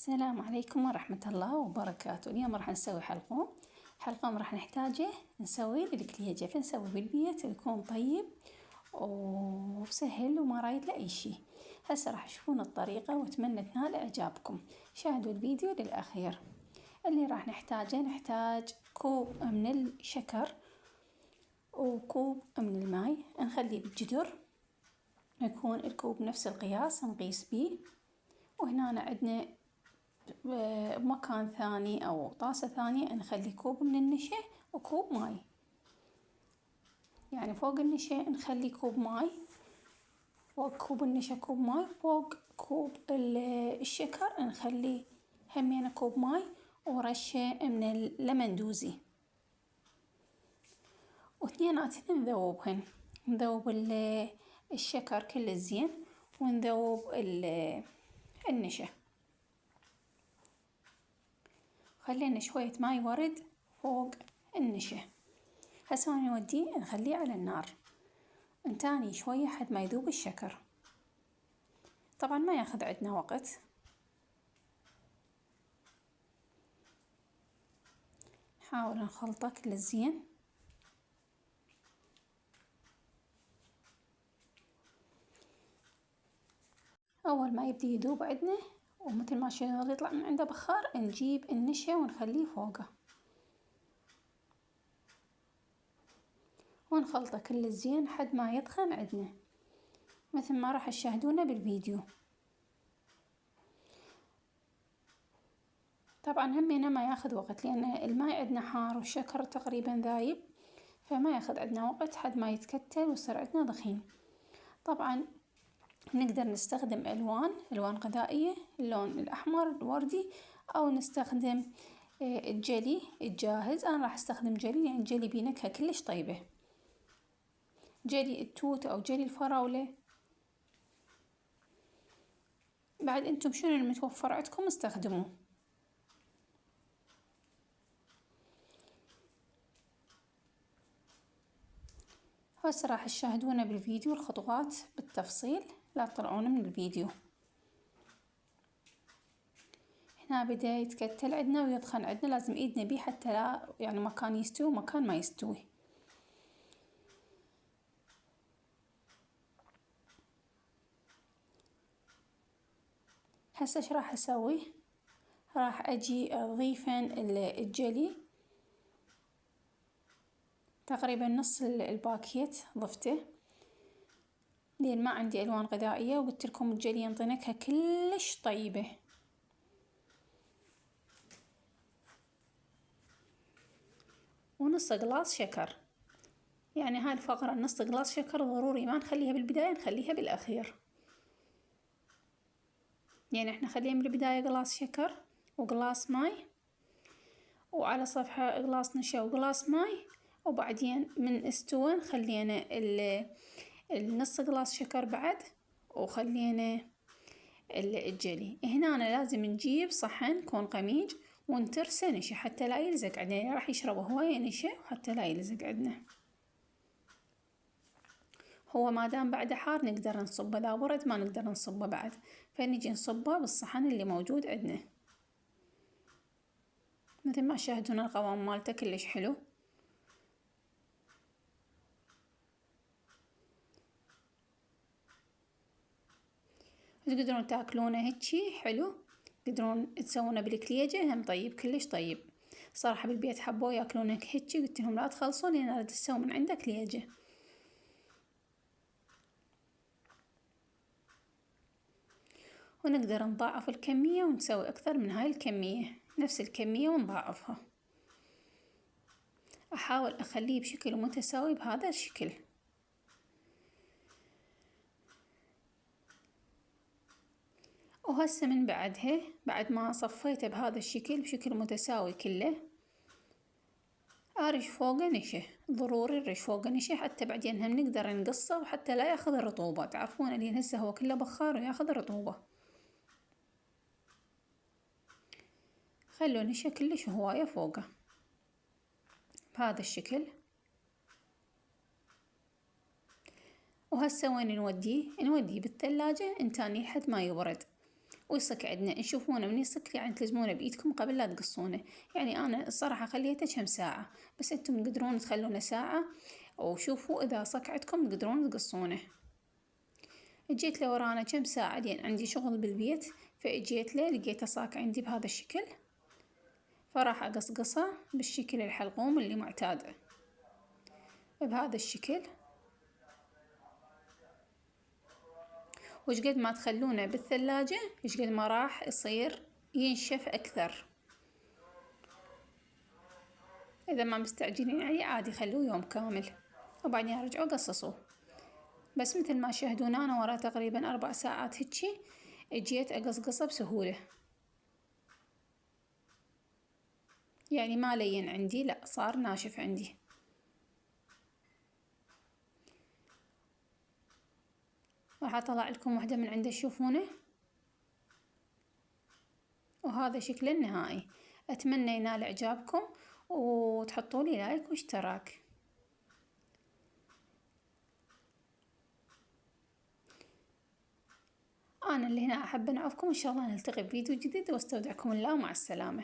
السلام عليكم ورحمة الله وبركاته. اليوم راح نسوي حلقوم راح نحتاجه نسوي الكليجة، فنسوي بالبيت ويكون طيب وسهل وما رايد له أي شي. هسه راح تشوفون الطريقة وأتمنى تنال إعجابكم. شاهدوا الفيديو للأخير. اللي راح نحتاجه، نحتاج كوب من الشكر وكوب من الماء، نخليه بالجدر، يكون الكوب نفس القياس نقيس بيه. وهنا عندنا بمكان ثاني أو طاسة ثانية نخلي كوب من النشا وكوب ماي، يعني فوق النشا نخلي كوب ماي، فوق كوب النشا كوب ماي، فوق كوب الشكر نخلي همين كوب ماي ورشة من الليمون دوزي، واثنيناتهن نذوبهن، نذوب الشكر كله زين ونذوب النشا. خلينا شوية ماي ورد فوق النشا. هسه نوديه نخليه على النار انتاني شوية حد ما يذوب الشكر. طبعا ما ياخذ عندنا وقت. نحاول نخلطه كله زين. أول ما يبدي يذوب عندنا ومثل ما شايفين يطلع من عنده بخار، نجيب النشا ونخليه فوقه ونخلطه كله زين حد ما يدخن عندنا مثل ما راح تشاهدونه بالفيديو. طبعا همينه ما ياخذ وقت لأن الماء عندنا حار والشكر تقريبا ذايب، فما ياخذ عندنا وقت حد ما يتكتل ويصير عندنا ضخيم. طبعا نقدر نستخدم ألوان غذائية، اللون الأحمر الوردي، أو نستخدم الجلي الجاهز. أنا راح استخدم جلي لأن الجلي بيه نكهة كلش طيبة، جلي التوت أو جلي الفراولة. بعد انتم شنو المتوفر عندكم استخدموه. هسه راح تشاهدونه بالفيديو الخطوات بالتفصيل، لا تطلعون من الفيديو. هنا بدأ يتكتل عندنا ويدخن عندنا، لازم ايدنا بيه حتى لا يعني مكان يستوي ومكان ما يستوي. هسه ايش راح اسوي؟ راح اجي اضيفن الجلي، تقريبا نص الباكيت ضفته لان ما عندي الوان غذائية، وقلت لكم الجلي ينطي نكهة كلش طيبة. ونص قلاص شكر، يعني هاي الفقرة نص قلاص شكر ضروري ما نخليها بالبداية، نخليها بالأخير. يعني احنا خلينا بالبداية قلاص شكر وقلاص ماي، وعلى صفحة قلاص نشا وقلاص ماي، وبعدين من استوى خلينا النص قلاص شكر بعد، وخلينا الجلي. هنا أنا لازم نجيب صحن كون قميج ونترسه نشا حتى لا يلزق عندنا، راح يشربه هواية نشا وحتى لا يلزق عندنا. هو ما دام بعده حار نقدر نصبه، لا برد ما نقدر نصبه بعد، فنجي نصبه بالصحن اللي موجود عندنا. مثل ما تشاهدون القوام مالته كلش حلو. تقدرون تاكلونه هيجي حلو، تقدرون تسوونه بالكليجة هم طيب كلش طيب. صراحة بالبيت حبوا ياكلونه هيجي، قلت لهم لا تخلصون لأن اريد تسوي من عنده كليجة. ونقدر نضاعف الكمية ونسوي أكثر من هاي الكمية، نفس الكمية ونضاعفها. أحاول أخليه بشكل متساوي بهذا الشكل. وهسه من بعدها بعد ما صفيته بهذا الشكل بشكل متساوي كله، أرش فوقه نشا، ضروري نرش فوقه نشا حتى بعدين هم نقدر نقصه وحتى لا ياخذ الرطوبة. تعرفون لين هسه هو كله بخار وياخذ الرطوبة. خلوا نشا كلش هواية فوقه بهذا الشكل. وهسه وين نوديه؟ نوديه بالثلاجة انتاني لحد ما يبرد. ويصك عندنا، نشوفونه من يصك يعني تلزمونه بإيدكم قبل لا تقصونه. يعني أنا الصراحة خليته كم ساعة، بس انتم تقدرون تخلونه ساعة، وشوفوا إذا صك عندكم تقدرون تقصونه. جيت لورانا كم ساعة لين عندي شغل بالبيت، فاجيت له لقيته صاك عندي بهذا الشكل، فراح أقصقصه بالشكل الحلقوم اللي معتاده بهذا الشكل. وش قد ما تخلونه بالثلاجة ايش قد ما راح يصير ينشف أكثر. إذا ما مستعجلين عليه عادي خلوه يوم كامل وبعدين رجعوا قصصوه. بس مثل ما تشاهدون أنا ورا تقريبا 4 ساعات هيجي اجيت أقصقصه بسهولة، يعني ما لين عندي، لا صار ناشف عندي. راح أطلع لكم واحدة من عنده تشوفونه، وهذا شكله النهائي. أتمنى ينال إعجابكم وتحطوا لي لايك واشتراك. أنا اللي هنا أحب أنعفكم، إن شاء الله نلتقي بفيديو جديد، واستودعكم الله، مع السلامة.